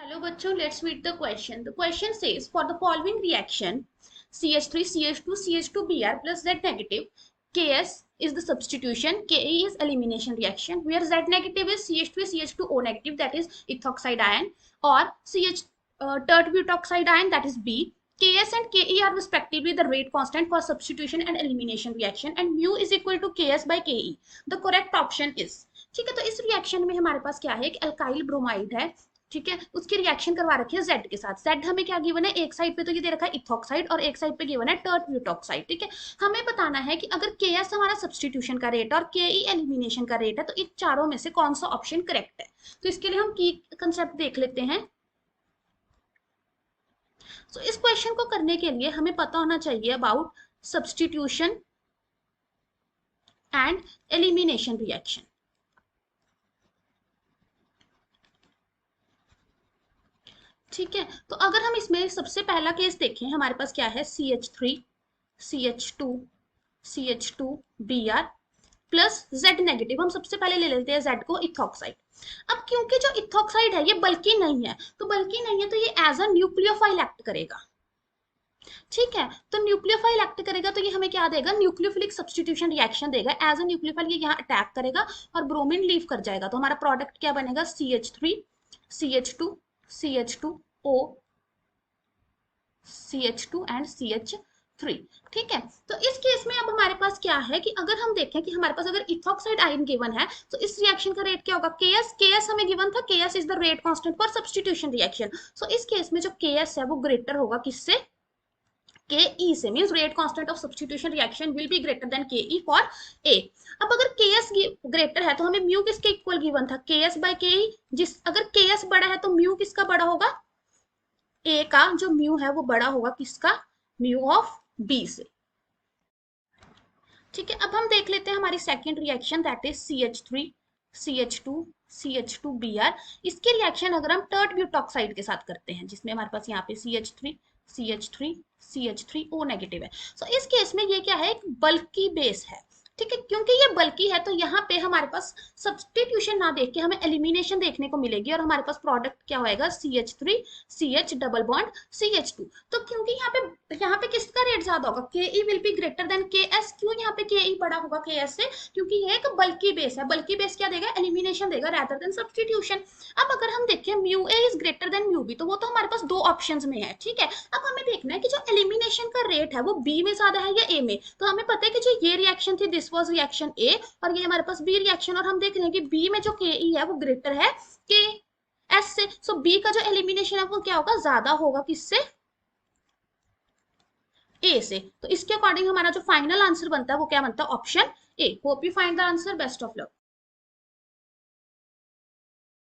Hello बच्चों, let's read the question. The question says for the following reaction CH3 CH2 CH2Br plus Z negative, Ks is the substitution, Ke is elimination reaction, where Z negative is CH3 CH2O negative, that is ethoxide ion, or CH tert butoxide ion, that is B. Ks and Ke are respectively the rate constant for substitution and elimination reaction, and mu is equal to Ks by Ke. The correct option is, ठीक है। तो इस reaction में हमारे पास क्या है, एक alkyl bromide है, ठीक है, उसकी रिएक्शन करवा रखी है जेड के साथ। जेड हमें क्या गिवन है, एक साइड पे तो ये दे रखा है इथॉक्साइड और एक साइड पे गिवन है टर्ट ब्यूटॉक्साइड, ठीक है। हमें बताना है कि अगर के एस हमारा सब्सटीट्यूशन का रेट और के ई एलिमिनेशन का रेट है तो इन चारों में से कौन सा ऑप्शन करेक्ट है। तो इसके लिए हम की कंसेप्ट देख लेते हैं। तो इस क्वेश्चन को करने के लिए हमें पता होना चाहिए about substitution and elimination reaction. ठीक है, तो अगर हम इसमें सबसे पहला केस देखें, हमारे पास क्या है CH3 CH2 CH2Br plus Z negative. हम सबसे पहले ले लेते हैं Z को, इथॉक्साइड। अब क्योंकि जो इथॉक्साइड है ये बल्कि नहीं है, तो बल्कि नहीं है तो ये एज अ न्यूक्लियोफाइल एक्ट करेगा, ठीक है। तो न्यूक्लियोफाइल एक्ट करेगा तो ये हमें क्या देगा, न्यूक्लियोफिलिक सब्सटीट्यूशन रिएक्शन देगा। एज अ न्यूक्लियोफाइल ये यहाँ अटैक करेगा और ब्रोमीन लीव कर जाएगा, तो हमारा प्रोडक्ट क्या बनेगा, CH3 CH2 CH2O CH2 and CH3, ठीक है। तो इस केस में अब हमारे पास क्या है कि अगर हम देखें कि हमारे पास अगर इथॉक्साइड आयन गिवन है तो इस रिएक्शन का रेट क्या होगा, Ks हमें गिवन था, Ks is the rate constant for substitution reaction. So इस केस में जो Ks है वो ग्रेटर होगा किससे, Ke से, means rate constant of substitution reaction will be greater than Ke for A। अब अगर Ks ग्रेटर है तो हमें म्यू किसके इक्वल गिवन था, Ks बाय Ke। जिस अगर Ks बड़ा है तो म्यू किसका बड़ा होगा, A का जो म्यू है वो बड़ा होगा किसका, म्यू ऑफ B से, ठीक है। अब हम देख लेते हैं हमारी second reaction, that is CH3 CH2 CH2Br। इसकी रिएक्शन अगर हम टर्ट ब्यूटॉक्साइड के साथ करते हैं, जिसमें हमारे पास यहाँ पे CH3 CH3 CH3O नेगेटिव है। सो इस केस में ये क्या है, एक बल्की बेस है, ठीक है। क्योंकि ये बल्की है तो यहाँ पे हमारे पास सब्सटीट्यूशन ना देख के हमें एलिमिनेशन देखने को मिलेगी और हमारे पास प्रोडक्ट क्या होएगा, CH3 CH double bond CH2। तो क्योंकि यहाँ पे किसका रेट ज्यादा होगा, Ke will be greater than Ks। क्यों यहाँ पे Ke बड़ा होगा Ks से, क्योंकि ये एक बल्की बेस है। बल्की बेस क्या देगा, एलिमिनेशन देगा रेदर देन सब्सटीट्यूशन। अब अगर हम देखें mu A is greater than mu B, तो वो तो हमारे पास दो ऑप्शंस में है, ठीक है। अब हमें देखना है कि जो एलिमिनेशन का रेट है वो बी में ज्यादा है या ए में। तो हमें पता है कि जो ये रिएक्शन थी दिस वाज रिएक्शन ए और ये हमारे पास बी रिएक्शन, और हम देख रहे हैं कि बी में जो के ई है वो ग्रेटर है के एस से। सो बी का जो एलिमिनेशन है वो क्या होगा, ज्यादा होगा किससे, ए से। तो इसके अकॉर्डिंग हमारा जो फाइनल आंसर बनता है वो क्या बनता है, option A. Hope you find the answer, best of luck.